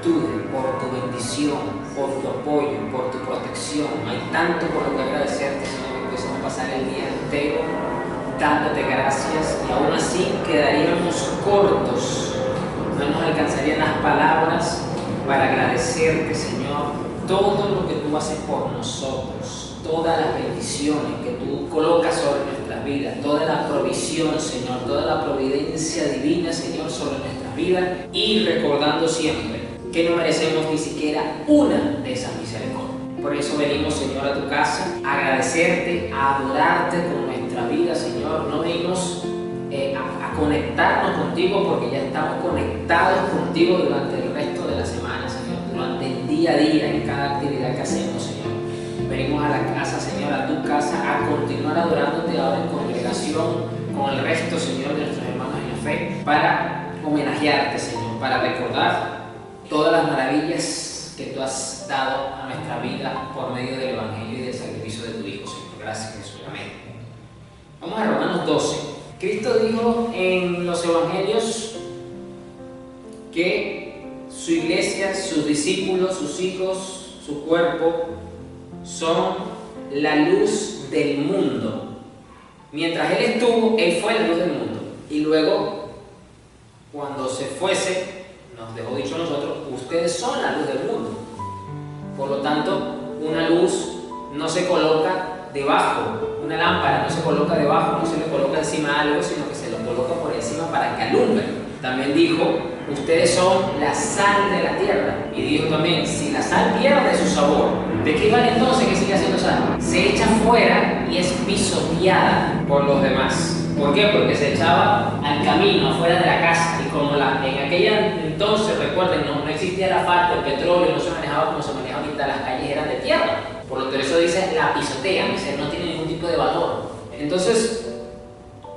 virtudes, por tu bendición, por tu apoyo, por tu protección. Hay tanto por lo que agradecerte, Señor, que pudiésemos pasar el día entero dándote gracias y aún así quedaríamos cortos. No nos alcanzarían las palabras para agradecerte, Señor, todo lo que tú haces por nosotros, todas las bendiciones que tú colocas sobre nuestras vidas, toda la provisión, Señor, toda la providencia divina, Señor, sobre nuestras vidas, y recordando siempre que no merecemos ni siquiera una de esas misericordias. Por eso venimos, Señor, a tu casa a agradecerte, a adorarte con nuestra vida, Señor. No venimos a conectarnos contigo porque ya estamos conectados contigo durante el resto de la semana, Señor, durante el día a día, en cada actividad que hacemos, Señor. Venimos a la casa, Señor, a tu casa, a continuar adorándote ahora en congregación con el resto, Señor, de nuestros hermanos en la fe, para homenajearte, Señor, para recordar todas las maravillas que tú has dado a nuestra vida por medio del Evangelio y del sacrificio de tu Hijo, Señor. Gracias, Jesús. Amén. Vamos a Romanos 12. Cristo dijo en los Evangelios que su iglesia, sus discípulos, sus hijos, su cuerpo, son la luz del mundo. Mientras Él estuvo, Él fue la luz del mundo. Y luego, cuando se fuese, nos dejó dicho a nosotros, ustedes son la luz del mundo. Por lo tanto, una luz no se coloca debajo, una lámpara no se coloca debajo, no se le coloca encima de algo, sino que se lo coloca por encima para que alumbre. También dijo, ustedes son la sal de la tierra. Y dijo también, si la sal pierde su sabor, ¿de qué vale entonces que siga siendo sal? Se echa fuera y es pisoteada por los demás. ¿Por qué? Porque se echaba al camino, afuera de la casa. Y como en aquella entonces, recuerden, no existía el asfalto, el petróleo, no se manejaba como se maneja ahorita, las calles eran de tierra. Por lo que eso dice, la pisotean, no tiene ningún tipo de valor. Entonces,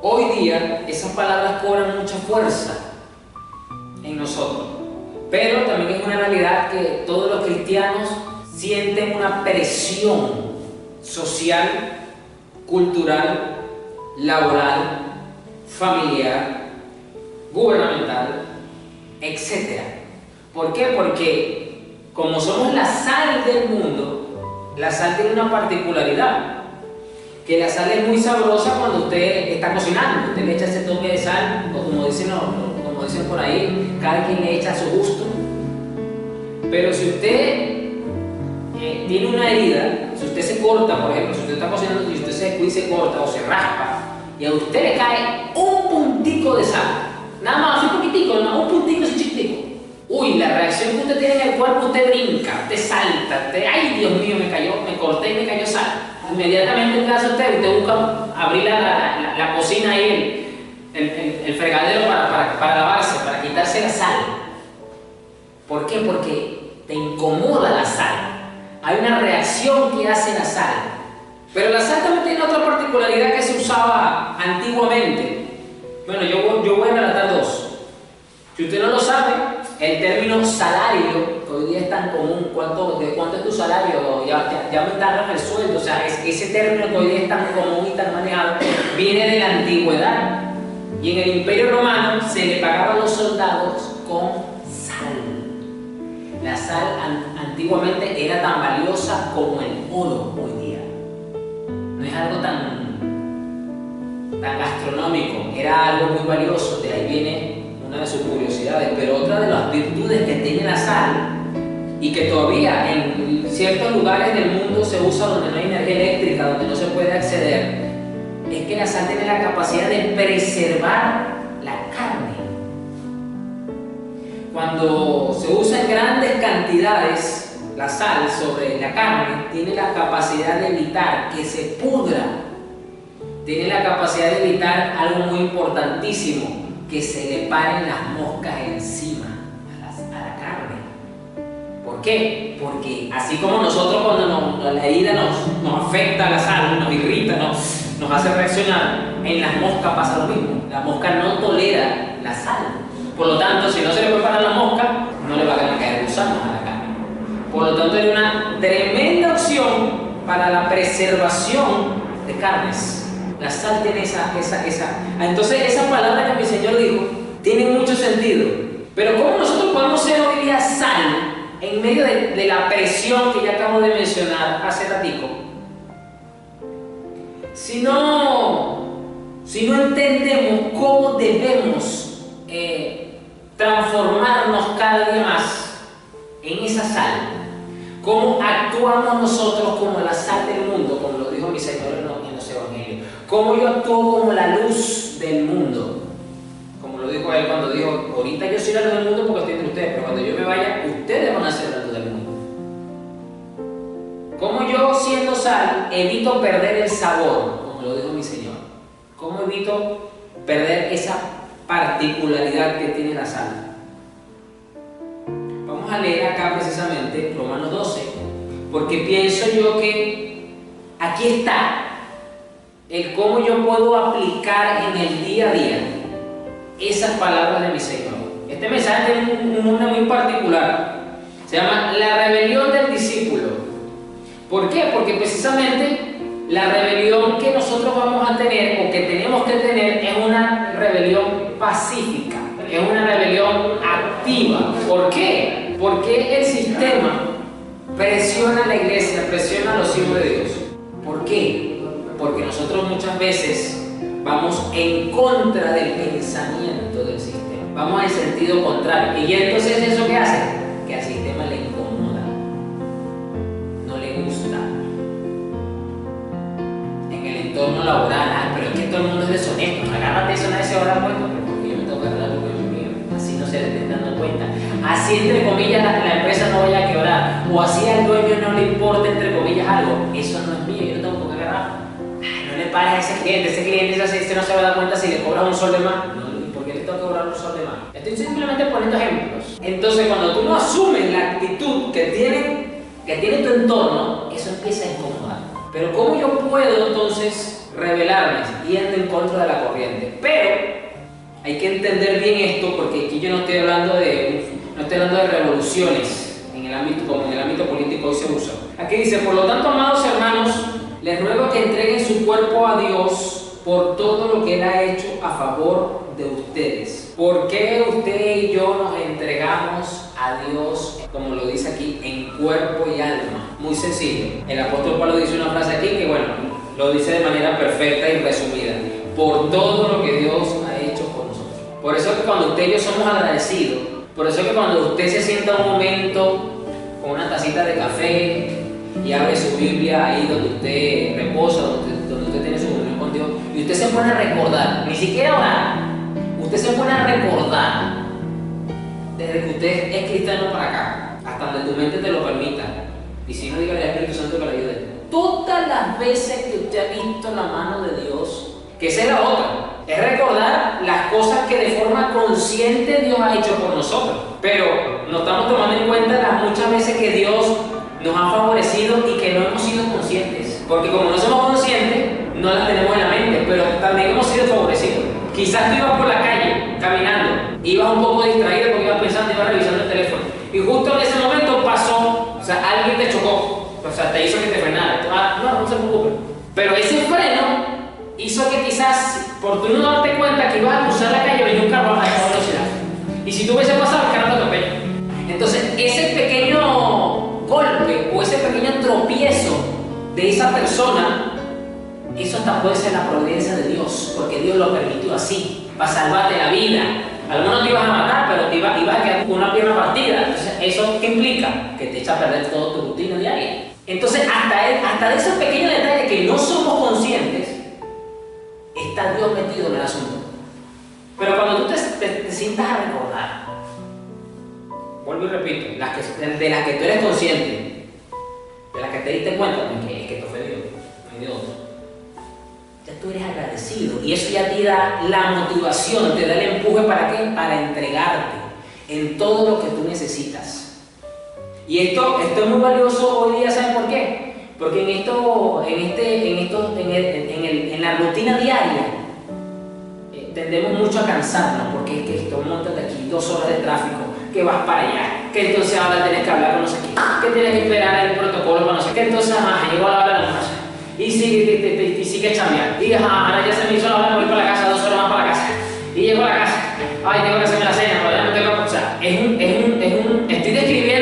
hoy día, esas palabras cobran mucha fuerza en nosotros. Pero también es una realidad que todos los cristianos sienten una presión social, cultural, laboral, familiar, gubernamental, etc. ¿Por qué? Porque como somos la sal del mundo, la sal tiene una particularidad, que la sal es muy sabrosa cuando usted está cocinando. Usted le echa ese toque de sal, o como dicen por ahí, cada quien le echa a su gusto. Pero si usted tiene una herida, si usted se corta, por ejemplo, si usted está cocinando y usted se corta o se raspa, y a usted le cae un puntico de sal, nada más, un poquitico, no, un puntico así chiquitico. Uy, la reacción que usted tiene en el cuerpo, usted brinca, usted salta, ay Dios mío, me corté y me cayó sal. Inmediatamente ¿qué hace usted busca abrir la cocina y el fregadero para lavarse, para quitarse la sal. ¿Por qué? Porque te incomoda la sal. Hay una reacción que hace la sal. Pero la sal también tiene otra particularidad que se usaba antiguamente. Bueno, yo voy a relatar dos. Si usted no lo sabe, el término salario, que hoy día es tan común, ¿de cuánto es tu salario? Ya me aumentaron el sueldo, o sea, ese término que hoy día es tan común y tan manejado, viene de la antigüedad. Y en el Imperio Romano se le pagaba a los soldados con sal. La sal antiguamente era tan valiosa como el oro hoy día. No es algo tan gastronómico, era algo muy valioso, de ahí viene una de sus curiosidades. Pero otra de las virtudes que tiene la sal, y que todavía en ciertos lugares del mundo se usa donde no hay energía eléctrica, donde no se puede acceder, es que la sal tiene la capacidad de preservar la carne. Cuando se usa en grandes cantidades la sal sobre la carne, tiene la capacidad de evitar que se pudra, tiene la capacidad de evitar algo muy importantísimo, que se le paren las moscas encima a la carne. ¿Por qué? Porque así como nosotros cuando la herida nos afecta la sal, nos irrita, nos hace reaccionar, en las moscas pasa lo mismo. La mosca no tolera la sal. Por lo tanto, si no se le puede parar la mosca, no le van a caer gusanos a la carne. Por lo tanto, es una tremenda opción para la preservación de carnes. La sal tiene esa. Entonces, esa palabra que mi Señor dijo tiene mucho sentido. Pero ¿cómo nosotros podemos ser hoy día sal? sal, en medio de la presión que ya acabo de mencionar hace ratico, si no entendemos cómo debemos transformarnos cada día más en esa sal, cómo actuamos nosotros como la sal del mundo, como lo dijo mi Señor en los evangelios, cómo yo actúo como la luz del mundo, como lo dijo él cuando dijo: ahorita yo soy la luz del mundo porque estoy entre ustedes, pero cuando yo me vaya, ustedes van a ser la luz del mundo. Cómo yo, siendo sal, evito perder el sabor, como lo dijo mi Señor. Cómo evito perder esa particularidad que tiene la sal. Vamos a leer acá precisamente Romanos 12, porque pienso yo que aquí está el cómo yo puedo aplicar en el día a día esas palabras de mi Señor. Este mensaje tiene un nombre muy particular, se llama la rebelión del discípulo. ¿Por qué? Porque precisamente la rebelión que nosotros vamos a tener o que tenemos que tener es una rebelión pacífica, es una rebelión activa. ¿Por qué? Porque el sistema presiona a la iglesia, presiona a los hijos de Dios. ¿Por qué? Porque nosotros muchas veces vamos en contra del pensamiento del sistema, vamos en sentido contrario. Y entonces, ¿eso qué hace? Que al sistema le incomoda, no le gusta. En el entorno laboral, pero es que todo el mundo es deshonesto, agárrate eso, nadie se va a dar cuenta, pero porque yo me tengo que agarrar porque es mío, así no se le estén dando cuenta, así entre comillas la empresa no vaya a quebrar, o así al dueño no le importa entre comillas algo, eso no es mío, yo no tengo por qué agarrar. No le pares a ese cliente no se va a dar cuenta si le cobras un sol de más. No, ¿por qué le tengo que cobrar un sol de más? Estoy simplemente poniendo ejemplos. Entonces, cuando tú no asumes la actitud que tiene tu entorno, eso empieza a incomodar. Pero ¿cómo yo puedo entonces rebelarme yendo en contra de la corriente? Pero hay que entender bien esto, porque aquí yo no estoy hablando de revoluciones en el ámbito, como en el ámbito político hoy se usa. Aquí dice: por lo tanto, amados hermanos, les ruego que entreguen su cuerpo a Dios por todo lo que Él ha hecho a favor de ustedes. ¿Por qué usted y yo nos entregamos a Dios, como lo dice aquí, en cuerpo y alma? Muy sencillo. El apóstol Pablo dice una frase aquí que, bueno, lo dice de manera perfecta y resumida: por todo lo que Dios ha hecho por nosotros. Por eso es que cuando usted y yo somos agradecidos, por eso es que cuando usted se sienta un momento con una tacita de café y abre su Biblia ahí donde usted reposa, donde usted tiene su comunión con Dios, y usted se pone a recordar, ni siquiera orar, usted se pone a recordar desde que usted es cristiano para acá, hasta donde tu mente te lo permita, y si no, diga al Espíritu Santo que le ayude, todas las veces que usted ha visto la mano de Dios, que esa es la otra, es recordar las cosas que de forma consciente Dios ha hecho por nosotros, pero no estamos tomando en cuenta las muchas veces que Dios nos ha favorecido y que no hemos sido conscientes, porque como no somos conscientes, no las tenemos en la mente, pero también hemos sido favorecidos. Quizás tú ibas por la calle, caminando, ibas un poco distraído porque ibas pensando, ibas revisando el teléfono, y justo en ese momento pasó, o sea, alguien te chocó, o sea, te hizo que te frenara. No se preocupe. Pero ese freno hizo que quizás, por tú no darte cuenta que ibas a cruzar la calle, venía un carro a esa velocidad. Y si tú hubiese pasado, el carro te atropella. Entonces, ese pequeño golpe o ese pequeño tropiezo de esa persona, eso hasta puede ser la providencia de Dios, porque Dios lo permitió así, para salvarte la vida. A lo mejor no te ibas a matar, pero te ibas a quedar con una pierna partida. Entonces, ¿eso qué implica? Que te echa a perder toda tu rutina diaria. Entonces, hasta de esos pequeños detalles que no somos conscientes, está Dios metido en el asunto. Pero cuando tú te sientas a recordar, vuelvo y repito, de las que tú eres consciente, de las que te diste cuenta, que es que esto fue Dios, no hay Dios, ya tú eres agradecido y eso ya te da la motivación, te da el empuje. ¿Para qué? Para entregarte en todo lo que tú necesitas. Y esto es muy valioso hoy día, ¿saben por qué? Porque en la rutina diaria tendemos mucho a cansarnos, porque es que esto montas de aquí 2 horas de tráfico, que vas para allá, que entonces ahora tienes que hablar con no sé qué, que tienes que esperar el protocolo para no sé qué, entonces llegó la hora de almorzar y sigue chambeando, y ahora ya se me hizo la hora de volver para la casa, 2 horas más para la casa, y llego a la casa, ay, tengo que hacerme la cena, o sea, estoy describiendo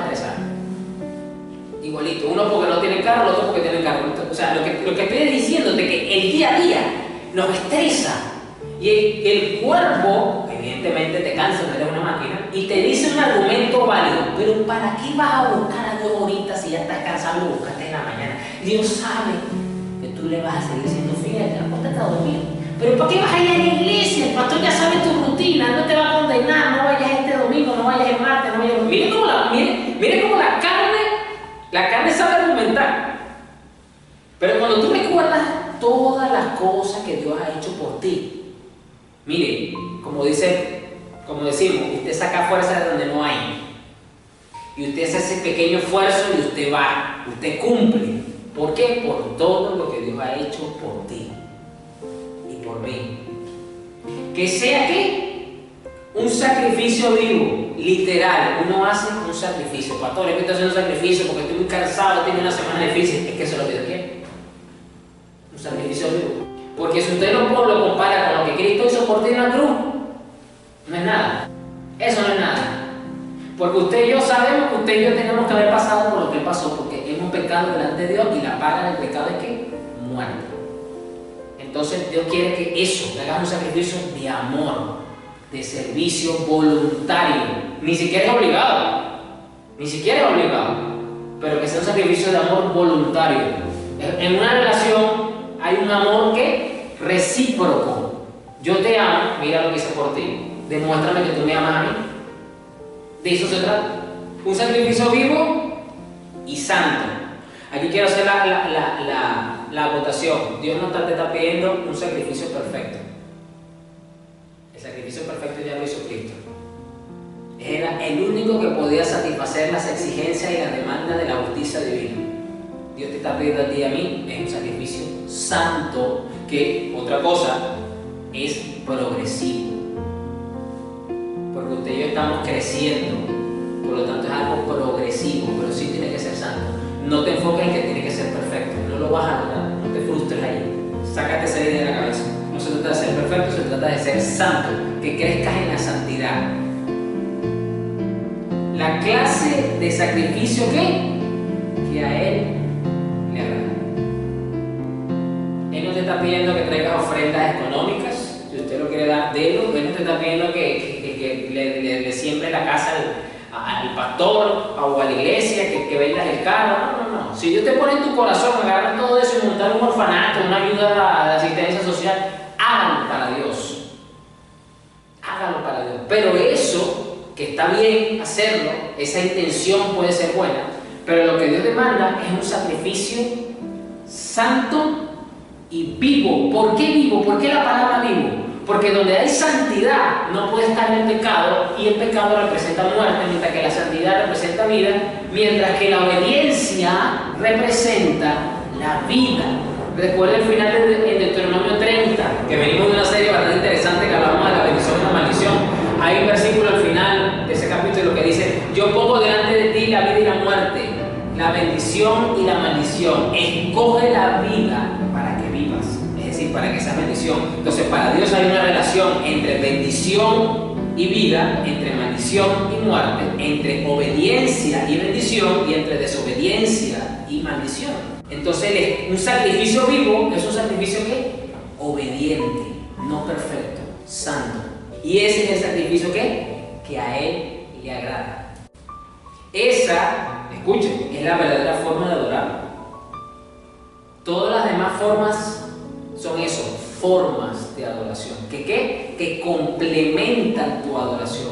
estresar. Igualito, uno porque no tiene carro, el otro porque tiene carro. O sea, lo que estoy diciéndote es que el día a día nos estresa. Y el cuerpo, evidentemente, te cansa, no eres una máquina, y te dice un argumento válido. Pero ¿para qué vas a buscar a Dios ahorita si ya estás cansado y lo buscaste en la mañana? Dios sabe que tú le vas a seguir siendo fiel, acuéstate a dormir. Pero ¿para qué vas a ir a la iglesia? El pastor ya sabe tu rutina, no te va a condenar, no vayas este domingo, no vayas el martes, no vayas... Miren cómo la carne sabe argumentar. Pero cuando tú recuerdas todas las cosas que Dios ha hecho por ti, mire, como decimos, usted saca fuerza de donde no hay. Y usted hace ese pequeño esfuerzo y usted va, usted cumple. ¿Por qué? Por todo lo que Dios ha hecho por ti y por mí. Que sea ¿qué? Un sacrificio vivo, literal. Uno hace un sacrificio. Pastor, es que estoy haciendo un sacrificio porque estoy muy cansado, tengo una semana difícil. Es que eso es lo que Dios quiere. Un sacrificio vivo. Porque si usted lo compara con lo que Cristo hizo por ti en la cruz, no es nada. Eso no es nada. Porque usted y yo sabemos que usted y yo tenemos que haber pasado por lo que Él pasó, porque hemos pecado delante de Dios y la paga del pecado es ¿qué? Muerte. Entonces Dios quiere que eso, que hagas un sacrificio de amor, de servicio voluntario. Ni siquiera es obligado. Ni siquiera es obligado. Pero que sea un sacrificio de amor voluntario. En una relación hay un amor que recíproco. Yo te amo, mira lo que hice por ti. Demuéstrame que tú me amas a mí. De eso se trata. Un sacrificio vivo y santo. Aquí quiero hacer la acotación. Dios no te está pidiendo un sacrificio perfecto. El sacrificio perfecto ya lo hizo Cristo. Era el único que podía satisfacer las exigencias y las demandas de la justicia divina. Dios te está pidiendo a ti y a mí es un sacrificio santo, que otra cosa es progresivo. Porque usted y yo estamos creciendo, por lo tanto es algo progresivo, pero sí tiene que ser santo. No te enfoques en que tiene que ser perfecto, no lo vas a lograr, no te frustres ahí. Sácate esa idea de la cabeza. No se trata de ser perfecto, se trata de ser santo, que crezcas en la santidad. La clase de sacrificio que a Él le agrada. Él no te está pidiendo que traigas ofrendas económicas, si usted lo quiere dar, délo. Él no te está pidiendo que le siempre la casa al pastor o a la iglesia, que vendas el carro. No. Si Dios te pone en tu corazón agarrar todo eso y montar un orfanato, una ayuda de asistencia social, hágalo para Dios. Hágalo para Dios. Pero eso, que está bien hacerlo, esa intención puede ser buena, pero lo que Dios demanda es un sacrificio santo y vivo. ¿Por qué vivo? ¿Por qué la palabra vivo? Porque donde hay santidad no puede estar el pecado, y el pecado representa muerte, mientras que la santidad representa vida, mientras que la obediencia representa la vida. Recuerda el final de Deuteronomio 30, que venimos de una serie bastante interesante que hablamos de la bendición y la maldición. Hay un versículo al final de ese capítulo que dice: yo pongo delante de ti la vida y la muerte, la bendición y la maldición. Escoge la vida para que vivas. Para que sea bendición. Entonces, para Dios hay una relación entre bendición y vida, entre maldición y muerte, entre obediencia y bendición, y entre desobediencia y maldición. Entonces, un sacrificio vivo es un sacrificio ¿qué? Obediente, no perfecto, santo. Y ese es el sacrificio que a Él le agrada. Esa, escuchen, es la verdadera forma de adorar. Todas las demás formas son eso, formas de adoración. Que complementan tu adoración.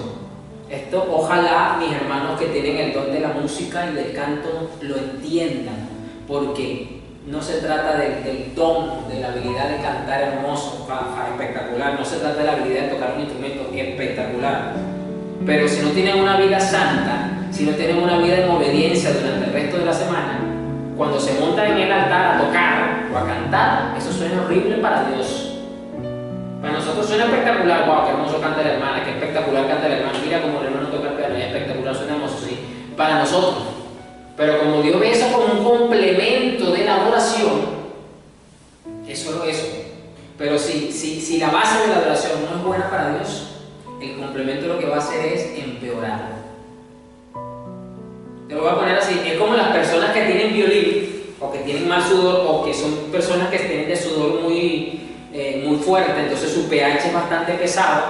Esto ojalá mis hermanos que tienen el don de la música y del canto lo entiendan, porque no se trata del don, de la habilidad de cantar hermoso, espectacular, no se trata de la habilidad de tocar un instrumento espectacular. Pero si no tienen una vida santa, si no tienen una vida en obediencia durante el resto de la semana, cuando se montan en el altar a tocar o a cantar, eso suena horrible para Dios. Para nosotros suena espectacular. Wow, qué hermoso canta la hermana, qué espectacular canta el hermano. Mira cómo el hermano toca el piano, es espectacular, suena hermoso, sí. Para nosotros. Pero como Dios ve eso como un complemento de la adoración, eso es eso. Pero si la base de la adoración no es buena para Dios, el complemento lo que va a hacer es empeorar. Te lo voy a poner así, es como las personas que tienen violín, o que tienen mal sudor, o que son personas que tienen de sudor muy fuerte, entonces su pH es bastante pesado,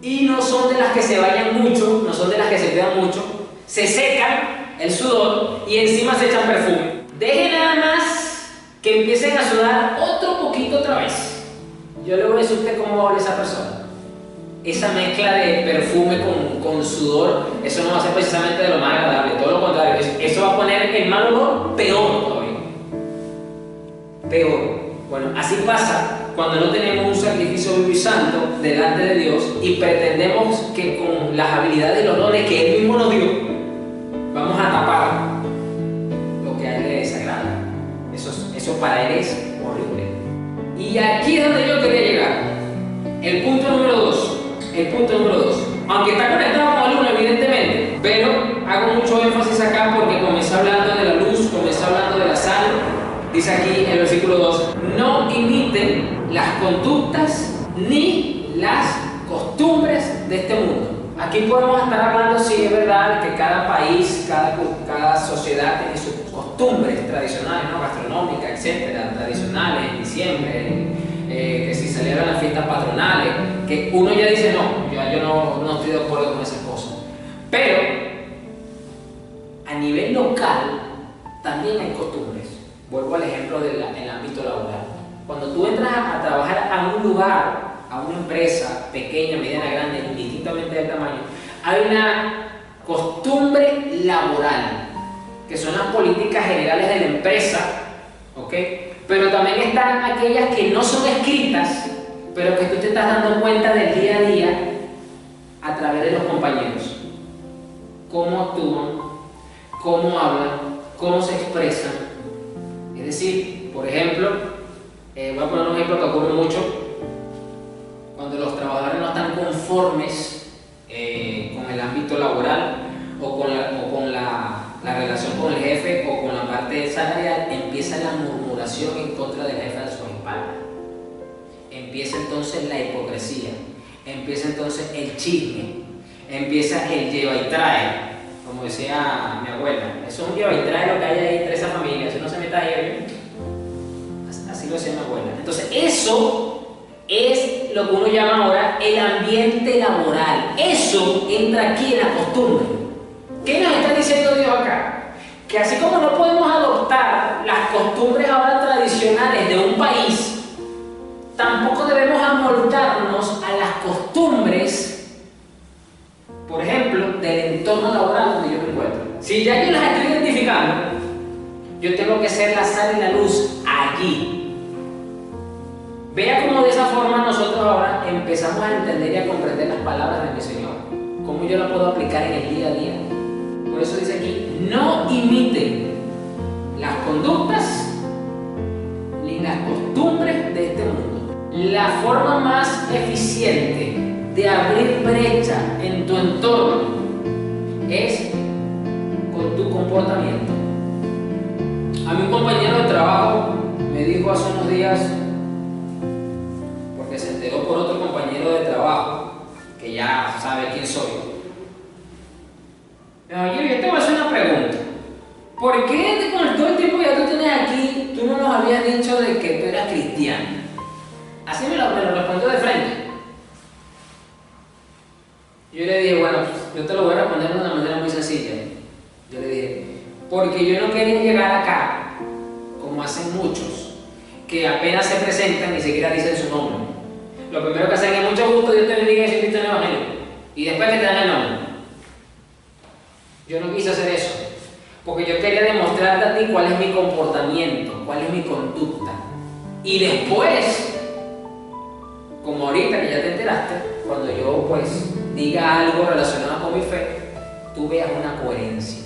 y no son de las que se bañan mucho, no son de las que se cuidan mucho, se secan el sudor y encima se echan perfume. Dejen nada más que empiecen a sudar otro poquito otra vez. Yo le voy a decir a usted cómo va a oler esa persona. Esa mezcla de perfume con sudor, eso no va a ser precisamente de lo más agradable, todo lo contrario, eso va a poner el mal olor peor todavía. Peor. Bueno, así pasa cuando no tenemos un sacrificio vivo y santo delante de Dios y pretendemos que con las habilidades y los dones que Él mismo nos dio, vamos a tapar lo que a Él le desagrada. Eso para Él es horrible. Y aquí es donde yo quería llegar. El punto número 2. Aunque está conectado con el 1, evidentemente, pero hago mucho énfasis acá porque comencé hablando de la luz, comencé hablando de la sal. Dice aquí en el versículo 2, no imiten las conductas ni las costumbres de este mundo. Aquí podemos estar hablando, sí, es verdad, que cada país, cada sociedad tiene sus costumbres tradicionales, ¿no? Gastronómicas, etcétera, tradicionales, en diciembre, que si celebran las fiestas patronales, que uno ya dice, no, yo no estoy de acuerdo con esas cosas. Pero, a nivel local, también hay costumbres. Vuelvo al ejemplo del ámbito laboral. Cuando tú entras a trabajar a un lugar, a una empresa pequeña, mediana, grande, indistintamente del tamaño, hay una costumbre laboral, que son las políticas generales de la empresa, ¿ok? Pero también están aquellas que no son escritas, pero que tú te estás dando cuenta del día a día a través de los compañeros. Cómo actúan, cómo hablan, cómo se expresan. Es decir, por ejemplo, voy a poner un ejemplo que ocurre mucho. Cuando los trabajadores no están conformes con el ámbito laboral o con la relación con el jefe o con la parte salarial, empieza la murmuración en contra del jefe de su espalda. Empieza entonces la hipocresía, empieza entonces el chisme, empieza el lleva y trae, como decía mi abuela. Eso es un lleva y trae lo que hay ahí entre esa familia, si no se meta ahí, así lo decía mi abuela. Entonces eso es lo que uno llama ahora el ambiente laboral. Eso entra aquí en la costumbre. ¿Qué nos está diciendo Dios acá? Que así como no podemos adoptar las costumbres ahora tradicionales de un país, tampoco debemos amoldarnos a las costumbres, por ejemplo, del entorno laboral donde yo me encuentro. Si ya yo las estoy identificando, yo tengo que ser la sal y la luz allí. Vea cómo de esa forma nosotros ahora empezamos a entender y a comprender las palabras de mi Señor. Cómo yo las puedo aplicar en el día a día. Por eso dice aquí, no imiten las conductas ni las costumbres de este mundo. La forma más eficiente de abrir brecha en tu entorno es con tu comportamiento. A mi compañero de trabajo me dijo hace unos días, porque se enteró por otro compañero de trabajo que ya sabe quién soy. Oye, yo te voy a hacer una pregunta. ¿Por qué con todo el tiempo que tú tienes aquí, tú no nos habías dicho de que tú eras cristiano? Así me lo respondió de frente. Yo le dije, bueno, yo te lo voy a responder de una manera muy sencilla. Yo le dije, porque yo no quería llegar acá, como hacen muchos, que apenas se presentan ni siquiera dicen su nombre. Lo primero que hacen es mucho gusto, Dios te bendiga y Cristo en el Evangelio. Y después que te dan el nombre. Yo no quise hacer eso, porque yo quería demostrarte a ti cuál es mi comportamiento, cuál es mi conducta. Y después, como ahorita que ya te enteraste, cuando yo pues diga algo relacionado con mi fe, tú veas una coherencia.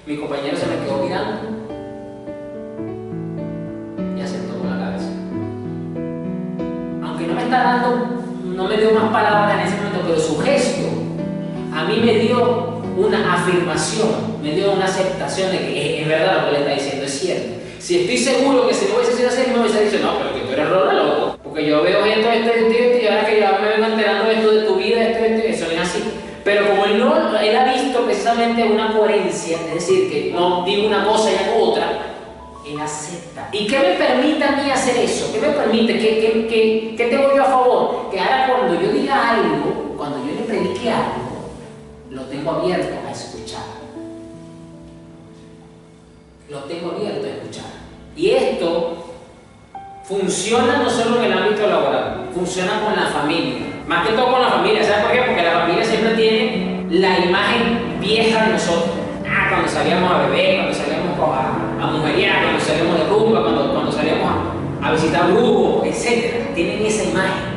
Mi compañero se me quedó mirando y asentó con la cabeza. Aunque no me está dando, no me dio más palabras en ese momento, pero su gesto a mí me dio una afirmación, me dio una aceptación de que es verdad lo que le está diciendo, es cierto. Si estoy seguro que si no hubiese sido así, me hubiese dicho, no, pero que tú eres loco, porque yo veo esto, y ahora que ya me vengo enterando de esto de tu vida, esto, eso no es así. Pero como él ha visto precisamente una coherencia, es decir, que no digo una cosa y hago otra, él acepta. ¿Y qué me permite a mí hacer eso? ¿Qué me permite? ¿Qué tengo yo a favor? Que ahora cuando yo diga algo, cuando yo le predique algo, lo tengo abierto a escuchar. Lo tengo abierto a escuchar. Y esto funciona no solo en el ámbito laboral, funciona con la familia. Más que todo con la familia. ¿Sabes por qué? Porque la familia siempre tiene la imagen vieja de nosotros. Cuando salíamos a beber, cuando salíamos a mujeriar, cuando salíamos de rumba, cuando salíamos a visitar brujos, etc. Tienen esa imagen.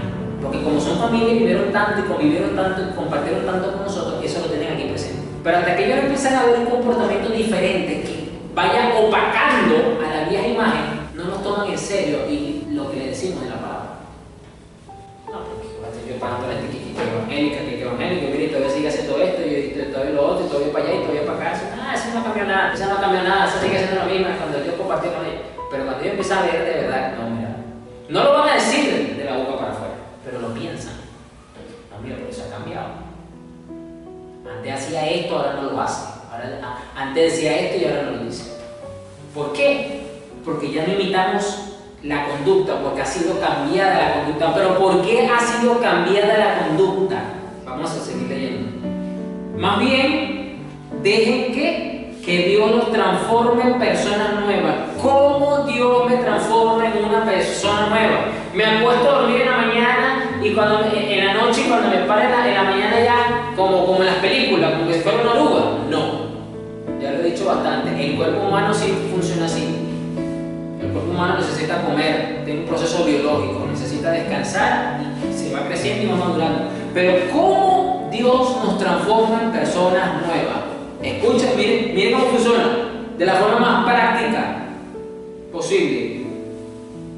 Porque como son familias, vivieron tanto y convivieron tanto y compartieron tanto con nosotros, eso lo tienen aquí presente. Pero hasta que ellos empiezan a ver un comportamiento diferente que vaya opacando a la vieja imagen, no nos toman en serio y lo que le decimos en la palabra. No, porque yo pagando la etiqueta evangélica, mire, todavía sigue haciendo esto, y todavía lo otro, y todavía para allá, y todavía para acá. Eso no cambió nada, eso sigue siendo lo mismo cuando yo compartí con ellos. Pero cuando yo empecé a ver de verdad, no, mira, no lo van a decir de la boca para afuera, pero lo piensan. No, mira, pero eso ha cambiado. Antes hacía esto, ahora no lo hace. Antes decía esto y ahora no lo dice. ¿Por qué? Porque ya no imitamos la conducta, porque ha sido cambiada la conducta. ¿Pero por qué ha sido cambiada la conducta? Vamos a seguir leyendo. Más bien, dejen que Dios nos transforme en personas nuevas. ¿Cómo Dios me transforma en una persona nueva? Me acuesto a dormir en la mañana y en la noche, cuando me paro en la mañana ya, como en las películas, como si fuera una oruga. No, ya lo he dicho bastante. El cuerpo humano sí funciona así. El cuerpo humano necesita comer, tiene un proceso biológico, necesita descansar y se va creciendo y va madurando. Pero ¿cómo Dios nos transforma en personas nuevas? Escuchen, miren cómo funciona, de la forma más práctica posible.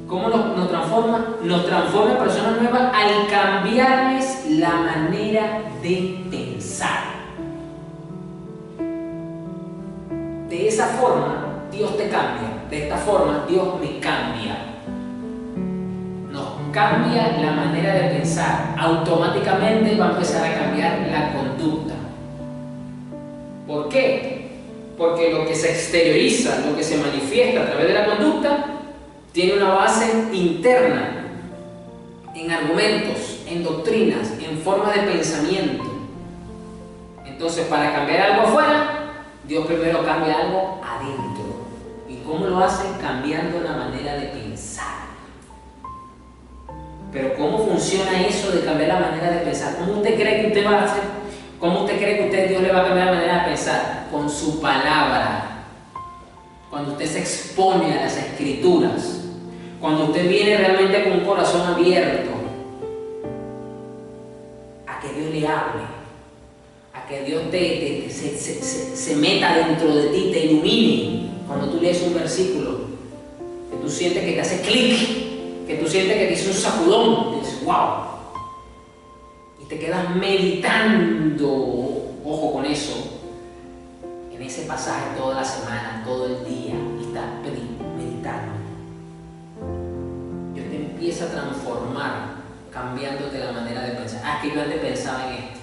¿Cómo nos transforma? Nos transforma en personas nuevas al cambiarles la manera de pensar. De esa forma, Dios te cambia. De esta forma, Dios me cambia. Nos cambia la manera de pensar. Automáticamente va a empezar a cambiar la conducta. ¿Por qué? Porque lo que se exterioriza, lo que se manifiesta a través de la conducta, tiene una base interna, en argumentos, en doctrinas, en forma de pensamiento. Entonces, para cambiar algo afuera, Dios primero cambia algo adentro. ¿Y cómo lo hace? Cambiando la manera de pensar. Pero ¿cómo funciona eso de cambiar la manera de pensar? ¿Cómo usted cree que usted va a hacer? ¿Cómo usted cree que Dios le va a cambiar la manera de pensar? Con su palabra. Cuando usted se expone a las escrituras. Cuando usted viene realmente con un corazón abierto a que Dios le hable, a que Dios se meta dentro de ti, te ilumine. Cuando tú lees un versículo, que tú sientes que te hace clic, que tú sientes que te hizo un sacudón, y dices, wow. Y te quedas meditando, ojo con eso, en ese pasaje toda la semana, todo el día, y estás meditando. Dios te empieza a transformar, cambiándote la manera de pensar. Que yo antes pensaba en esto,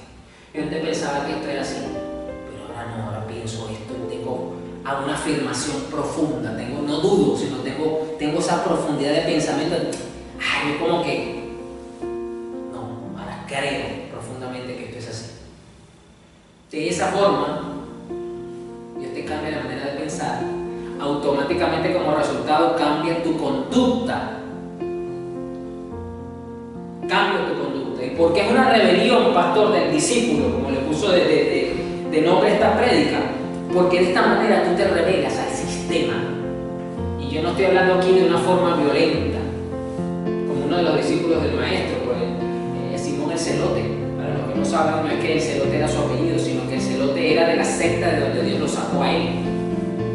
yo antes pensaba que esto era así, pero ahora no, ahora pienso esto y hago una afirmación profunda, no dudo, sino tengo esa profundidad de pensamiento. Yo como que creo profundamente que esto es así. De esa forma, Dios te cambia la manera de pensar, automáticamente como resultado cambia tu conducta. Cambia tu conducta. ¿Y por qué es una rebelión, pastor, del discípulo, como le puso de nombre esta prédica? Porque de esta manera tú te rebelas al sistema. Y yo no estoy hablando aquí de una forma violenta, como uno de los discípulos del maestro, Simón el Celote. Para los que no saben, no es que el Celote era su apellido, sino que el Celote era de la secta de donde Dios lo sacó a él.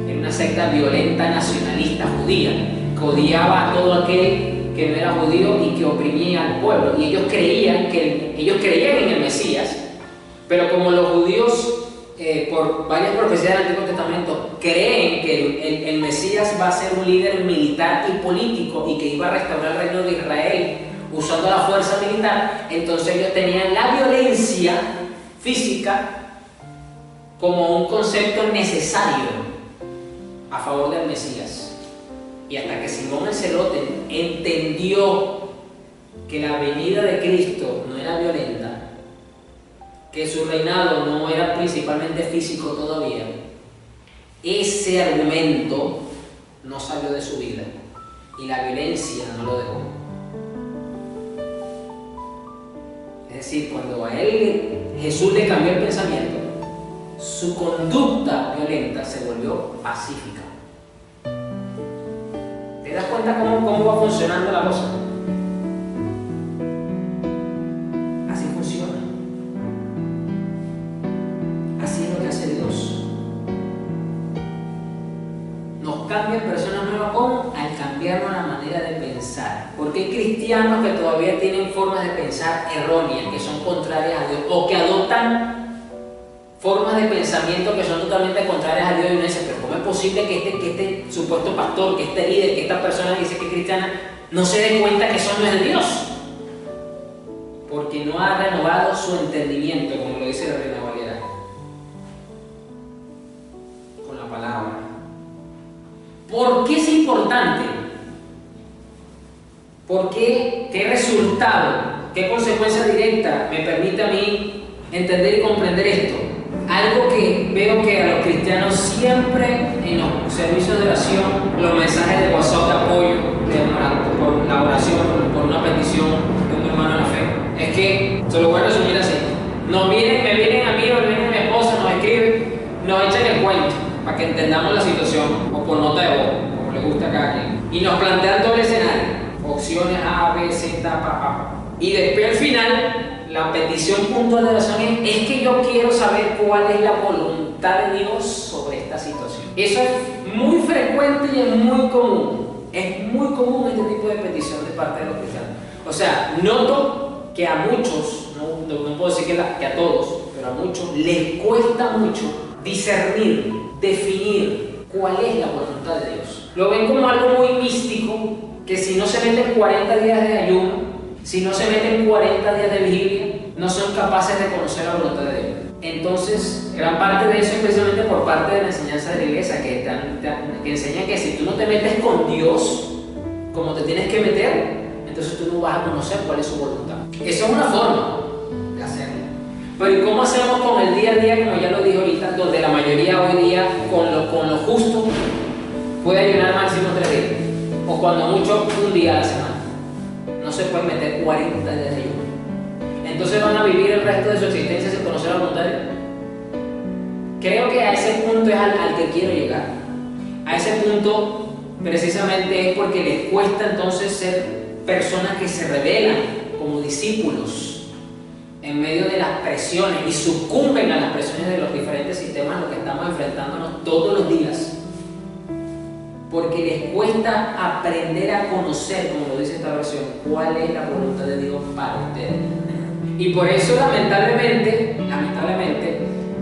Era una secta violenta, nacionalista, judía, que odiaba a todo aquel que no era judío y que oprimía al pueblo. Y ellos creían en el Mesías, pero como los judíos, por varias profecías del Antiguo Testamento, creen que el Mesías va a ser un líder militar y político y que iba a restaurar el reino de Israel usando la fuerza militar, entonces ellos tenían la violencia física como un concepto necesario a favor del Mesías. Y hasta que Simón el Celote entendió que la venida de Cristo no era violenta, que su reinado no era principalmente físico todavía, ese argumento no salió de su vida y la violencia no lo dejó. Es decir, cuando a él Jesús le cambió el pensamiento, su conducta violenta se volvió pacífica. ¿Te das cuenta cómo va funcionando la cosa? Así funciona. Así es lo que hace Dios. Nos cambia personas nuevas, ¿cómo? Al cambiarnos la manera de pensar. Porque hay cristianos que todavía tienen formas de pensar erróneas, que son contrarias a Dios, o que adoptan formas de pensamiento que son totalmente contrarias a Dios, y uno dice, pero ¿cómo es posible que este supuesto pastor, que este líder, que esta persona que dice que es cristiana, no se dé cuenta que eso no es de Dios? Porque no ha renovado su entendimiento, como lo dice la Reina Valera, con la palabra. ¿Por qué es importante? ¿Por qué? ¿Qué resultado? ¿Qué consecuencia directa me permite a mí entender y comprender esto? Algo que veo que a los cristianos siempre en los servicios de oración, los mensajes de WhatsApp de apoyo, por la oración, por una petición de un hermano en la fe, es que, se lo voy a resumir así, me vienen a mí, o vienen a mi esposa, nos escriben, nos echan el cuento, para que entendamos la situación, o por nota de voz, como les gusta a cada quien, y nos plantean todo el escenario, opciones A, B, Z, y después al final, la petición puntual de oración es que yo quiero saber cuál es la voluntad de Dios sobre esta situación. Eso es muy frecuente y es muy común. Es muy común este tipo de petición de parte de los cristianos. O sea, noto que a muchos, no puedo decir que a todos, pero a muchos les cuesta mucho discernir, definir cuál es la voluntad de Dios. Lo ven como algo muy místico, que si no se meten 40 días de ayuno, si no se meten 40 días de vigilia, no son capaces de conocer la voluntad de Dios. Entonces, gran parte de eso es precisamente por parte de la enseñanza de la iglesia, que enseña que si tú no te metes con Dios como te tienes que meter, entonces tú no vas a conocer cuál es su voluntad. Eso es una forma de hacerlo. Pero ¿y cómo hacemos con el día a día, como ya lo dije ahorita, donde la mayoría hoy día, con lo justo, puede ayunar máximo 3 días? O cuando mucho, un día a la semana. No se pueden meter 40 días de ayuno. Entonces van a vivir el resto de su existencia sin conocer la voluntad de Dios. Creo que a ese punto es al que quiero llegar. A ese punto precisamente es porque les cuesta entonces ser personas que se rebelan como discípulos en medio de las presiones y sucumben a las presiones de los diferentes sistemas a los que estamos enfrentándonos todos los días. Porque les cuesta aprender a conocer, como lo dice esta versión, cuál es la voluntad de Dios para ustedes. Y por eso lamentablemente,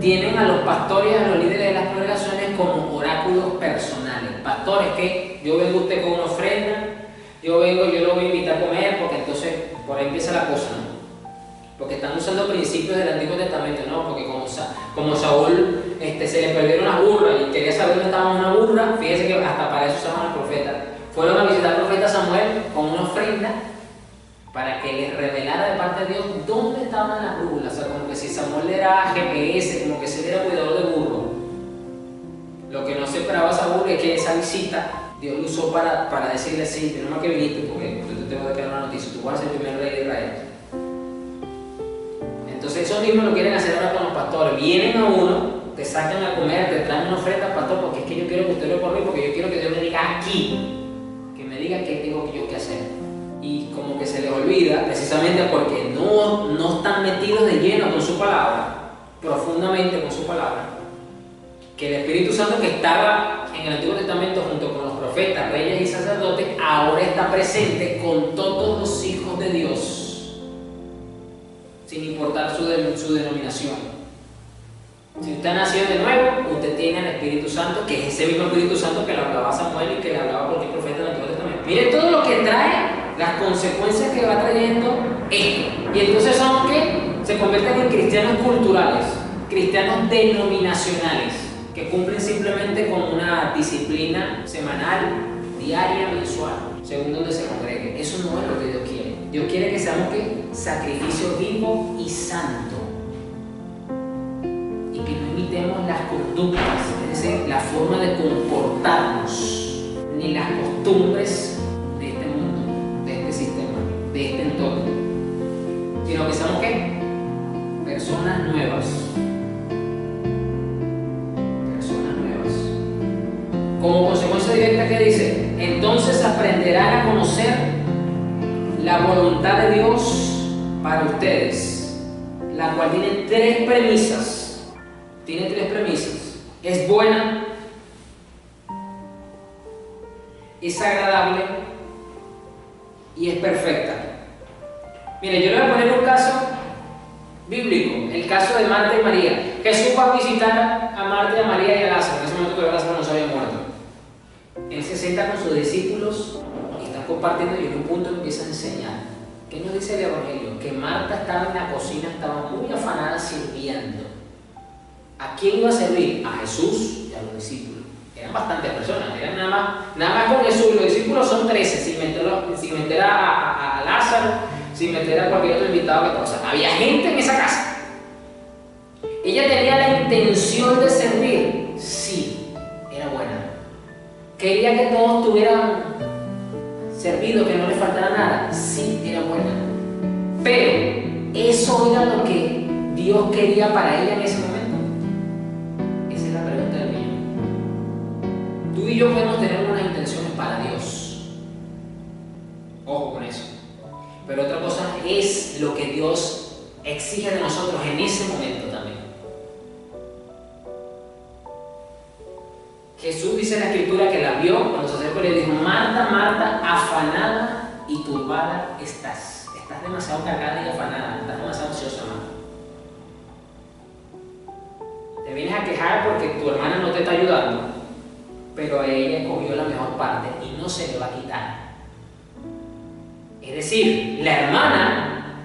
tienen a los pastores, a los líderes de las congregaciones como oráculos personales. Pastores que yo vengo a usted con una ofrenda, yo lo voy a invitar a comer, porque entonces por ahí empieza la cosa, ¿no? Porque están usando principios del Antiguo Testamento, ¿no? Porque como Saúl se le perdieron las burras y quería saber dónde estaba una burra, fíjense que hasta para eso usaban los profetas. Fueron a visitar al profeta Samuel con una ofrenda para que les revelara de parte de Dios dónde estaban las burras. O sea, como que si Samuel era GPS, como que se era cuidador de burro. Lo que no se esperaba Saúl es que esa visita Dios lo usó para decirle, sí, tenemos que viniste porque yo te voy a dar una noticia, tú vas a ser el primer rey de Israel. Entonces eso mismo lo quieren hacer ahora con los pastores. Vienen a uno, te sacan a comer, te traen una ofrenda, pastor, porque es que yo quiero que usted lo por mí, porque yo quiero que Dios me diga aquí, que me diga qué tengo yo que hacer. Y como que se les olvida, precisamente porque no están metidos de lleno con su palabra, profundamente con su palabra, que el Espíritu Santo que estaba en el Antiguo Testamento junto con los profetas, reyes y sacerdotes, ahora está presente con todos los hijos de Dios, sin importar su denominación. Si usted nació de nuevo, usted tiene el Espíritu Santo, que es ese mismo Espíritu Santo que le hablaba a Samuel y que le hablaba a cualquier profeta del Antiguo Testamento. Mire todo lo que trae, las consecuencias que va trayendo esto. Y entonces son que se convierten en cristianos culturales, cristianos denominacionales, que cumplen simplemente con una disciplina semanal, diaria, mensual, según donde se congregue. Eso no es lo que Dios quiere. Dios quiere que seamos ¿qué? Sacrificio vivo y santo. Y que no imitemos las conductas, es decir, la forma de comportarnos, ni las costumbres de este mundo, de este sistema, de este entorno. Sino que seamos ¿qué? Personas nuevas. Como consecuencia directa, ¿qué dice? Entonces aprenderán a conocer la voluntad de Dios para ustedes, la cual tiene tres premisas. Tiene tres premisas. Es buena, es agradable y es perfecta. Mire, yo le voy a poner un caso bíblico, el caso de Marta y María. Jesús va a visitar a Marta y a María y a Lázaro. En ese momento todavía Lázaro no se había muerto. Él se sienta con sus discípulos y están compartiendo y en un punto empieza a enseñar. ¿Qué nos dice el Evangelio? Que Marta estaba en la cocina, estaba muy afanada sirviendo. ¿A quién iba a servir? A Jesús y a los discípulos. Eran bastantes personas, eran nada más con Jesús. Los discípulos son 13, sin meter a Lázaro, sin meter a cualquier otro invitado que pasara. Había gente en esa casa. Ella tenía la intención de servir, sí, era buena. Quería que todos estuvieran servidos, que no les faltara nada, sí, era buena. Pero eso era lo que Dios quería para ella en ese momento. Esa es la pregunta del millón. Tú y yo podemos tener buenas intenciones para Dios. Ojo con eso. Pero otra cosa es lo que Dios exige de nosotros en ese momento también. Jesús dice en la Escritura que la vio cuando se acercó y le dijo: Marta, Marta, afanada y turbada estás. Estás demasiado cargada y afanada, estás demasiado ansiosa, Marta. Te vienes a quejar porque tu hermana no te está ayudando, pero ella escogió la mejor parte y no se le va a quitar. Es decir, la hermana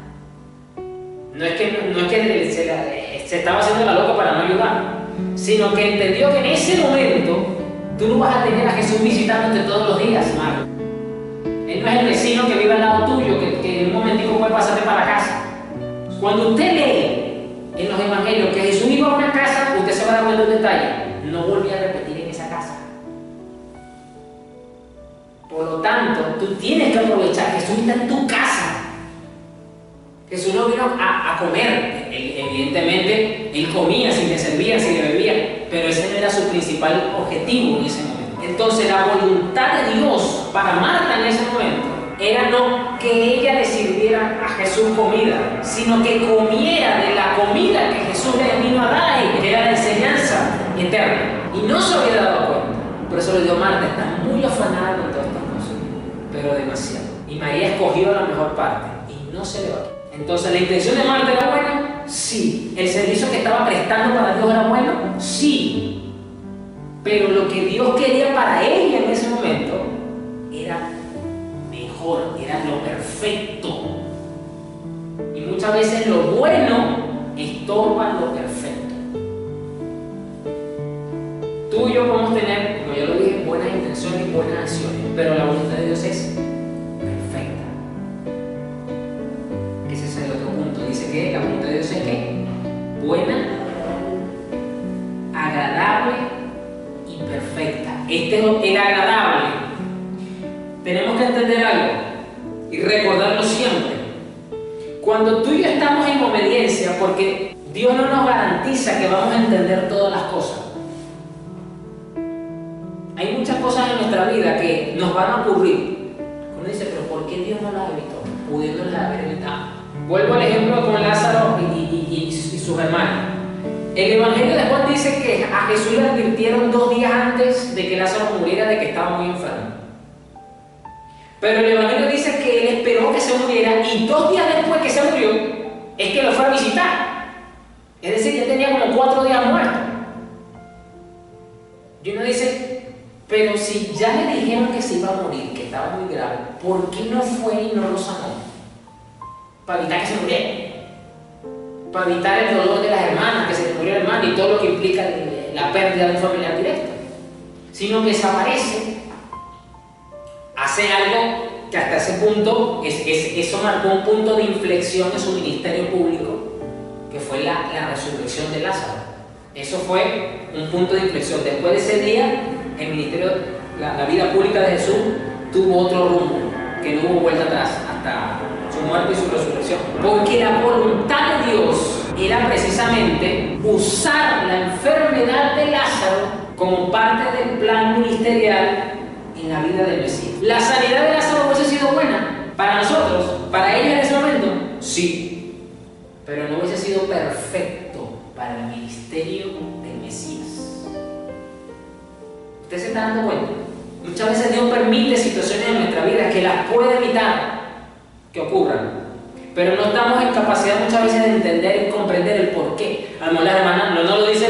no es que se estaba haciendo la loca para no ayudar, sino que entendió que en ese momento tú no vas a tener a Jesús visitándote todos los días, Marta. Él no es el vecino que vive al lado tuyo, que en un momentico puede pasarte para casa. Cuando usted lee en los evangelios que Jesús iba a una casa, usted se va a dar cuenta de un detalle: no volvía a repetir en esa casa. Por lo tanto, tú tienes que aprovechar. Jesús está en tu casa. Jesús no vino a comer. Evidentemente, él comía, si le servía, si le bebía, pero ese no era su principal objetivo en ese momento. Entonces, la voluntad de Dios para Marta en ese momento era no que ella le sirviera a Jesús comida, sino que comiera de la comida que Jesús le vino a dar a ella, que era la enseñanza eterna. Y no se había dado cuenta. Por eso le dijo: Marta, estás muy afanada con todas estas cosas, pero demasiado. Y María escogió la mejor parte y no se le va a quitar. Entonces, ¿la intención de Marta era buena? Sí. ¿El servicio que estaba prestando para Dios era bueno? Sí. Pero lo que Dios quería para ella en ese momento era mejor, era lo perfecto. Y muchas veces lo bueno estorba lo perfecto. Tú y yo podemos tener, como yo lo dije, buenas intenciones y buenas acciones, pero la voluntad de Dios es perfecta. Ese es el otro punto. Dice que la voluntad de Dios es ¿qué? Buena, agradable y perfecta. Este es el agradable. Tenemos que entender algo y recordarlo siempre. Cuando tú y yo estamos en obediencia, porque Dios no nos garantiza que vamos a entender todas las cosas. Hay muchas cosas en nuestra vida que nos van a ocurrir. Uno dice: pero ¿por qué Dios no las evitó? Pudiéndolas haber evitado. Vuelvo al ejemplo con Lázaro y sus hermanos. El Evangelio de Juan dice que a Jesús le advirtieron 2 días antes de que Lázaro muriera de que estaba muy enfermo. Pero el Evangelio dice que él esperó que se muriera y 2 días después que se murió es que lo fue a visitar. Es decir, ya tenía como 4 días muerto. Y uno dice: pero si ya le dijeron que se iba a morir, que estaba muy grave, ¿por qué no fue y no lo sanó? Para evitar que se muriera. para evitar el dolor de las hermanas, que se les murió el hermano y todo lo que implica la pérdida de un familiar directo, sino que desaparece, hace algo que hasta ese punto, eso marcó un punto de inflexión en su ministerio público, que fue la resurrección de Lázaro. Eso fue un punto de inflexión. Después de ese día, el ministerio, la vida pública de Jesús tuvo otro rumbo, que no hubo vuelta atrás hasta su muerte y su resurrección. Porque la voluntad de Dios era precisamente usar la enfermedad de Lázaro como parte del plan ministerial en la vida del Mesías. La sanidad de Lázaro hubiese sido buena para nosotros, para ellos en ese momento, sí, pero no hubiese sido perfecto para el ministerio del Mesías. ¿Usted se está dando cuenta? Muchas veces Dios permite situaciones en nuestra vida que las puede evitar que ocurran, pero no estamos en capacidad muchas veces de entender y comprender el porqué. A lo mejor las hermanas, no lo dice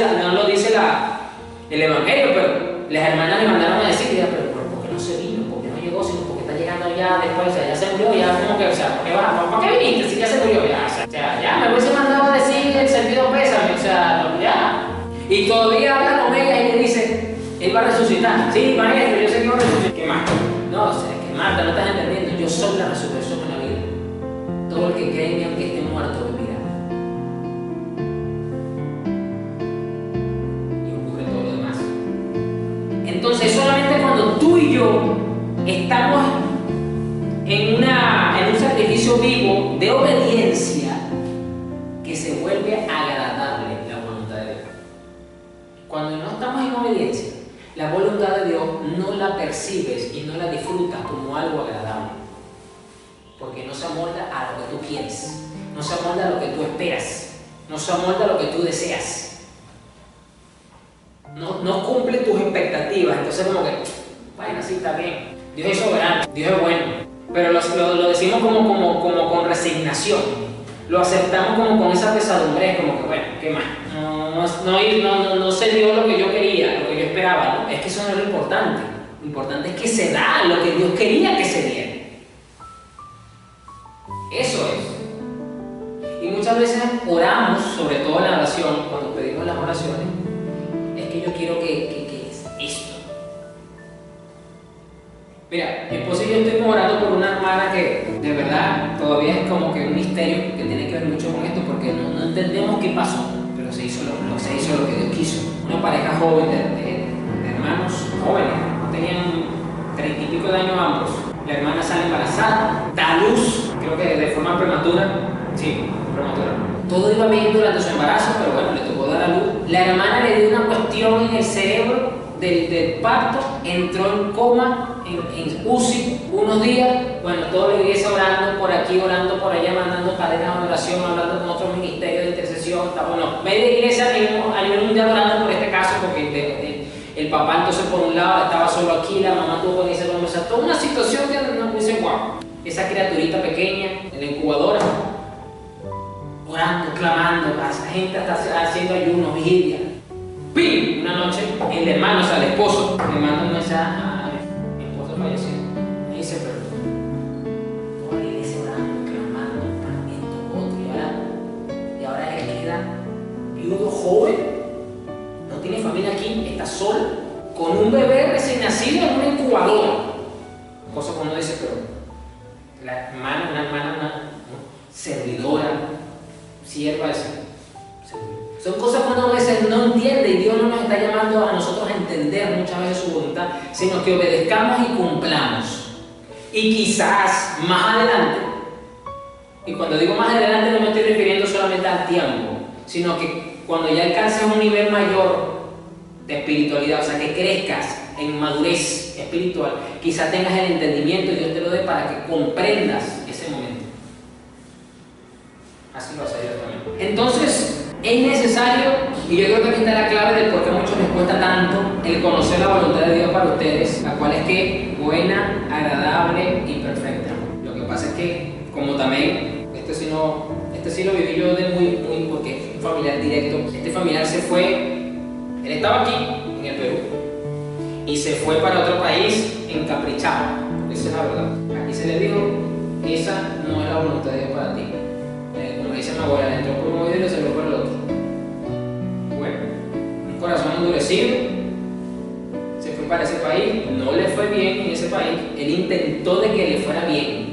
el Evangelio, pero las hermanas le mandaron a decir, pero ¿por qué no se vino? ¿Por qué no llegó? Sino porque está llegando ya después, o sea, ya se murió, ya como que, o sea, ¿por qué viniste? Si ya se murió, ya, o sea, ya me hubiese mandado a decir el sentido pésame, o sea, ya. Y todavía habla con ella y le dice, él va a resucitar. Sí, maestro, yo sé que va a resucitar. ¿Qué más? No, o sea, que Marta, no estás entendiendo, yo soy la resurrección en la vida. Todo el que cree en mí, aunque esté muerto, vivirá. Y ocurre todo lo demás. Entonces, solamente cuando tú y yo estamos en un sacrificio vivo de obediencia, que se vuelve agradable la voluntad de Dios. Cuando no estamos en obediencia, la voluntad de Dios no la percibes y no la disfrutas como algo agradable, porque no se amolda a lo que tú quieres, no se amolda a lo que tú esperas, no se amolda a lo que tú deseas, no cumple tus expectativas. Entonces como que, bueno, sí, está bien, Dios es soberano, Dios es bueno, pero lo decimos como con resignación, lo aceptamos como con esa pesadumbre, como que bueno, ¿qué más? No se dio lo que yo quería, lo que yo esperaba, ¿no? Es que eso no es lo importante. Lo importante es que se da lo que Dios quería que se diera. Eso es. Y muchas veces oramos, sobre todo en la oración, cuando pedimos las oraciones, es que yo quiero que es esto. Mira, mi esposo y yo estuvimos orando por una hermana que de verdad todavía es como que un misterio que tiene que ver mucho con esto, porque no entendemos qué pasó. Se hizo lo que Dios quiso. Una pareja joven de hermanos jóvenes, tenían 30 y pico de años ambos. La hermana sale embarazada, da a luz, creo que de forma prematura. Sí, prematura. Todo iba bien durante su embarazo, pero bueno, le tocó dar a luz. La hermana le dio una cuestión en el cerebro del parto, entró en coma, en UCI, unos días. Bueno, toda la iglesia orando por aquí, orando por allá, mandando cadenas de oración, hablando con otros ministerios de intercesión. Bueno, media iglesia a nivel mundial orando por este caso, porque el papá entonces por un lado estaba solo aquí, la mamá tuvo que irse con esa, toda una situación que no dice, wow, esa criaturita pequeña en la incubadora, orando, clamando, la gente está haciendo ayunos, vigilia. ¡Pim! Una noche, el hermano, o sea, el esposo, le manda un mensaje a mi esposo fallecido. Me dice, pero toda la iglesia orando, clamando, para esto, otro, y ahora él queda viudo, joven, no tiene familia aquí, está solo, con un bebé recién nacido en una incubadora. Cosa que uno dice, pero la hermana, una servidora, sierva de Señor. Son cosas que uno a veces no entiende, y Dios no nos está llamando a nosotros a entender muchas veces su voluntad, sino que obedezcamos y cumplamos. Y quizás más adelante, y cuando digo más adelante no me estoy refiriendo solamente al tiempo, sino que cuando ya alcances un nivel mayor de espiritualidad, o sea, que crezcas en madurez espiritual, quizás tengas el entendimiento y Dios te lo dé para que comprendas ese momento. Así lo hace Dios también. Entonces, es necesario, y yo creo que aquí está la clave del por qué a muchos les cuesta tanto el conocer la voluntad de Dios para ustedes, la cual es que buena, agradable y perfecta. Lo que pasa es que, como también, este sí lo viví yo de muy, porque es un familiar directo. Este familiar se fue, él estaba aquí, en el Perú, y se fue para otro país encaprichado. Esa es la verdad. Aquí se le dijo, esa no es la voluntad de Dios para ti. Como dice mi abuela, entró por un oído y le salió por el otro. Bueno, un corazón endurecido, se fue para ese país, no le fue bien en ese país, él intentó de que le fuera bien.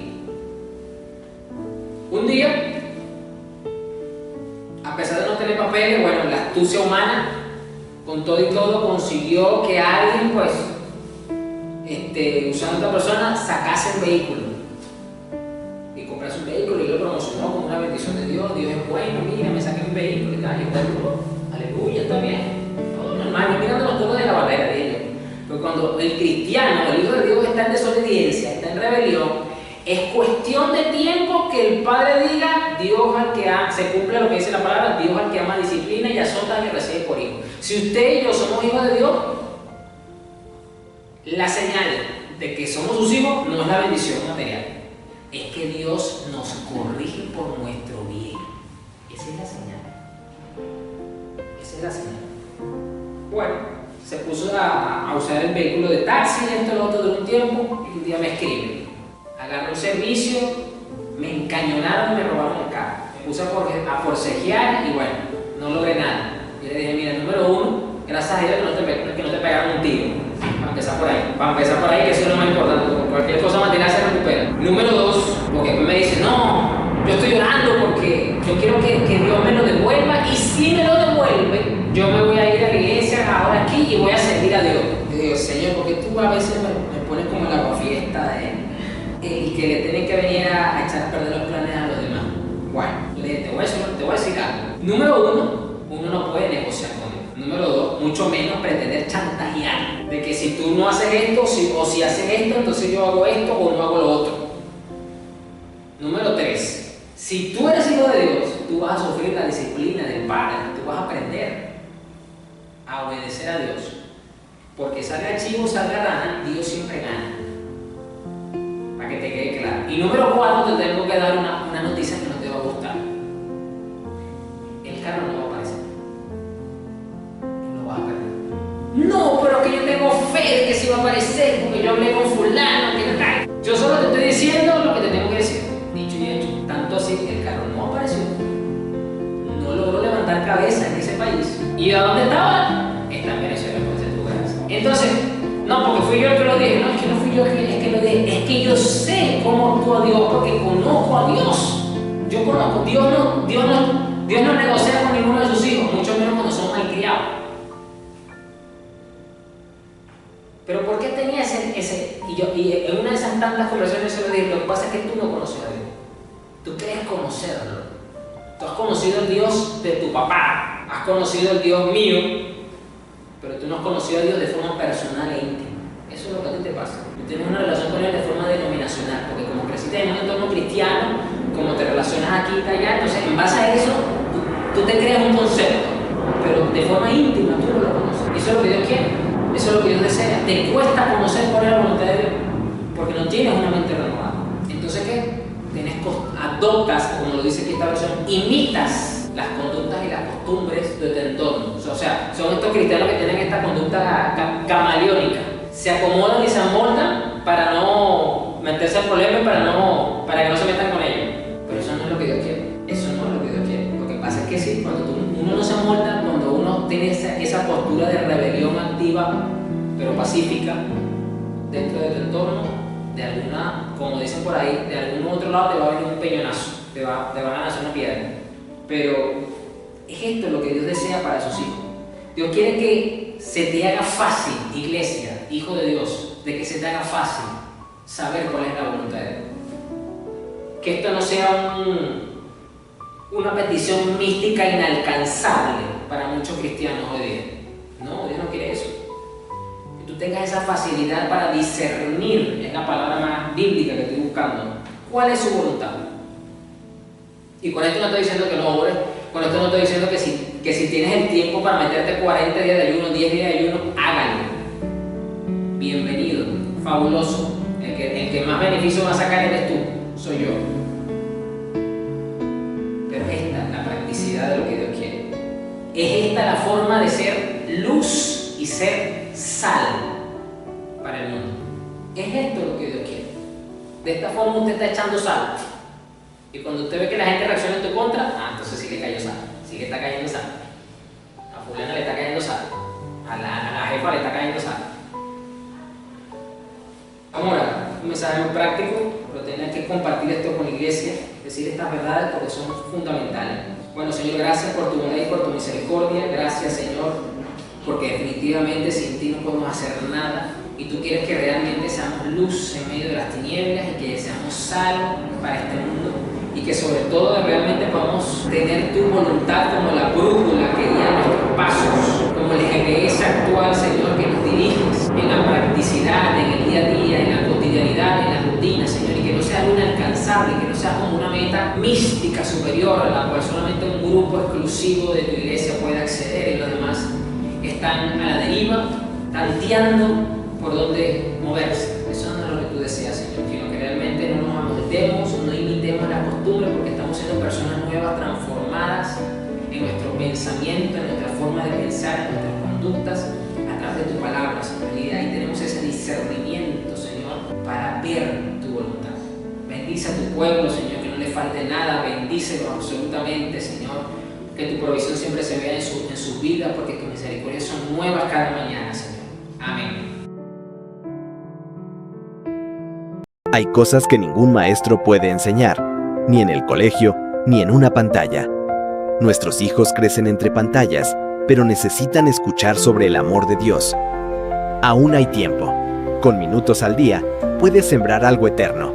Un día, a pesar de no tener papeles, bueno, la astucia humana, con todo y todo, consiguió que alguien, pues, usando a otra persona, sacase el vehículo. Y comprase un vehículo y lo promocionó como una bendición de Dios. Dios es bueno, mira, me saqué un vehículo y tal. Y bueno, aleluya, está bien. Todo normal, no mirando los tonos de la barrera de ellos. Pero cuando el cristiano, el Hijo de Dios, está en desobediencia, está en rebelión, es cuestión de tiempo que el Padre diga, Dios al que ama, se cumple lo que dice la palabra, Dios al que ama disciplina y azota al que recibe por hijo. Si usted y yo somos hijos de Dios, la señal de que somos sus hijos no es la bendición material, es que Dios nos corrige por nuestro bien. Esa es la señal. Esa es la señal. Bueno, se puso a usar el vehículo de taxi, esto lo otro de un tiempo, y un día me escribe. Agarré un servicio, me encañonaron y me robaron el carro. Me puse a forcejear y bueno, no logré nada. Yo le dije, mira, número uno, gracias a Dios que no te pegaron un tiro. Para empezar por ahí, que eso es lo más importante, porque cualquier cosa material se recupera. Número dos, porque después me dice, no, yo estoy llorando porque yo quiero que Dios me lo devuelva y si me lo devuelve, yo me voy a ir a la iglesia ahora aquí y voy a servir a Dios. Yo digo, Señor, porque tú a veces me pones como el aguafiesta y que le tienen que venir a echar a perder los planes a los demás. Bueno, te voy a decir algo. Número uno no puede negociar con Dios. Número dos, mucho menos pretender chantajear. De que si tú no haces esto, o si haces esto, entonces yo hago esto o no hago lo otro. Número tres, si tú eres hijo de Dios, tú vas a sufrir la disciplina del Padre. Tú vas a aprender a obedecer a Dios. Porque salga chivo, salga rana, Dios siempre gana. Para que te quede claro. Y número cuatro, te tengo que dar una noticia que no te va a gustar. El carro no va a aparecer. Lo vas a perder. No, pero que yo tengo fe de que sí va a aparecer, porque yo hablé con fulano, que tal. Yo solo te estoy diciendo lo que te tengo que decir. Dicho y hecho. Tanto así, el carro no apareció. No logró levantar cabeza en ese país. ¿Y a dónde estaba? Está en Venezuela, por ser tu gracia. Entonces, no, porque fui yo el que lo dije. No, es que no fui yo el que lo dije. Es que yo sé cómo actúa Dios, porque conozco a Dios. Yo conozco. Dios no negocia con ninguno de sus hijos, mucho menos cuando son malcriados. Pero ¿por qué tenía ese? Y en una de esas tantas conversaciones se lo dije, lo que pasa es que tú no conoces a Dios. Tú crees conocerlo. Tú has conocido el Dios de tu papá, has conocido el Dios mío, pero tú no has conocido a Dios de forma personal e íntima. Eso es lo que a ti te pasa. Tú tienes una relación con Él de forma denominacional, porque como creciste en un entorno cristiano, como te relacionas aquí y allá, entonces en base a eso, tú te creas un concepto, pero de forma íntima tú no lo conoces. Y eso es lo que Dios quiere, eso es lo que Dios desea. Te cuesta conocer cuál es la voluntad de Dios, porque no tienes una mente renovada. Entonces, ¿qué? Adoptas, como lo dice aquí esta versión, imitas las conductas y las costumbres de tu entorno. O sea, son estos cristianos que tienen esta conducta camaleónica. Se acomodan y se amoldan para no meterse en problemas, para que no se metan con ellos. Pero eso no es lo que Dios quiere. Eso no es lo que Dios quiere. Lo que pasa es que sí, cuando uno no se amolda, cuando uno tiene esa postura de rebelión activa, pero pacífica, dentro de tu entorno, de alguna, como dicen por ahí, de algún otro lado te va a venir un peñonazo, te van a nacer una piedra. Pero es esto lo que Dios desea para sus hijos. Dios quiere que se te haga fácil, iglesia, hijo de Dios, de que se te haga fácil saber cuál es la voluntad de Dios. Que esto no sea una petición mística inalcanzable para muchos cristianos hoy día. No, Dios no quiere eso. Que tú tengas esa facilidad para discernir, es la palabra más bíblica que estoy buscando, cuál es su voluntad. Y con esto no estoy diciendo que no ores, con esto no estoy diciendo que si tienes el tiempo para meterte 40 días de ayuno, 10 días de ayuno, háganlo. Bienvenido, fabuloso. El que más beneficio va a sacar eres tú, soy yo. Pero esta es la practicidad de lo que Dios quiere. Es esta la forma de ser luz y ser sal para el mundo. Es esto lo que Dios quiere. De esta forma usted está echando sal. Y cuando usted ve que la gente reacciona en tu contra, entonces sí le cayó sal, sí le está cayendo sal. A fulana le está cayendo sal, a la jefa le está cayendo sal. Vamos a orar, un mensaje muy práctico, pero tenés que compartir esto con la iglesia, decir estas verdades porque son fundamentales. Bueno, Señor, gracias por tu bondad y por tu misericordia. Gracias, Señor, porque definitivamente sin ti no podemos hacer nada. Y tú quieres que realmente seamos luz en medio de las tinieblas y que seamos sal para este mundo. Y que sobre todo realmente podamos tener tu voluntad como la brújula que guía nuestros pasos, como el GPS actual, Señor, que nos diriges en la practicidad, en el día a día, en la cotidianidad, en las rutinas, Señor, y que no sea algo inalcanzable, que no sea como una meta mística superior a la cual solamente un grupo exclusivo de tu iglesia puede acceder y los demás están a la deriva, tanteando por dónde moverse. Eso no es lo que tú deseas, Señor, sino que realmente no nos amoldemos, no imitemos la costumbre, porque estamos siendo personas nuevas, transformadas en nuestro pensamiento, en nuestra forma de pensar, en nuestras conductas, a través de tu palabra, Señor. Y ahí tenemos ese discernimiento, Señor, para ver tu voluntad. Bendice a tu pueblo, Señor, que no le falte nada, bendícelo absolutamente, Señor, que tu provisión siempre se vea en sus vidas, porque tus misericordias son nuevas cada mañana, Señor. Amén. Hay cosas que ningún maestro puede enseñar, ni en el colegio, ni en una pantalla. Nuestros hijos crecen entre pantallas, pero necesitan escuchar sobre el amor de Dios. Aún hay tiempo. Con minutos al día, puedes sembrar algo eterno.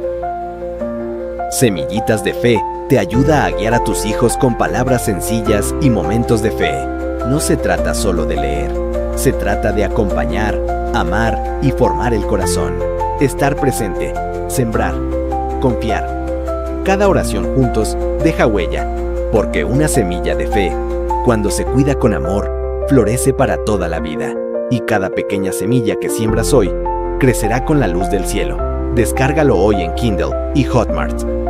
Semillitas de Fe te ayuda a guiar a tus hijos con palabras sencillas y momentos de fe. No se trata solo de leer, se trata de acompañar, amar y formar el corazón. Estar presente, sembrar, confiar. Cada oración juntos deja huella, porque una semilla de fe, cuando se cuida con amor, florece para toda la vida. Y cada pequeña semilla que siembras hoy, crecerá con la luz del cielo. Descárgalo hoy en Kindle y Hotmart.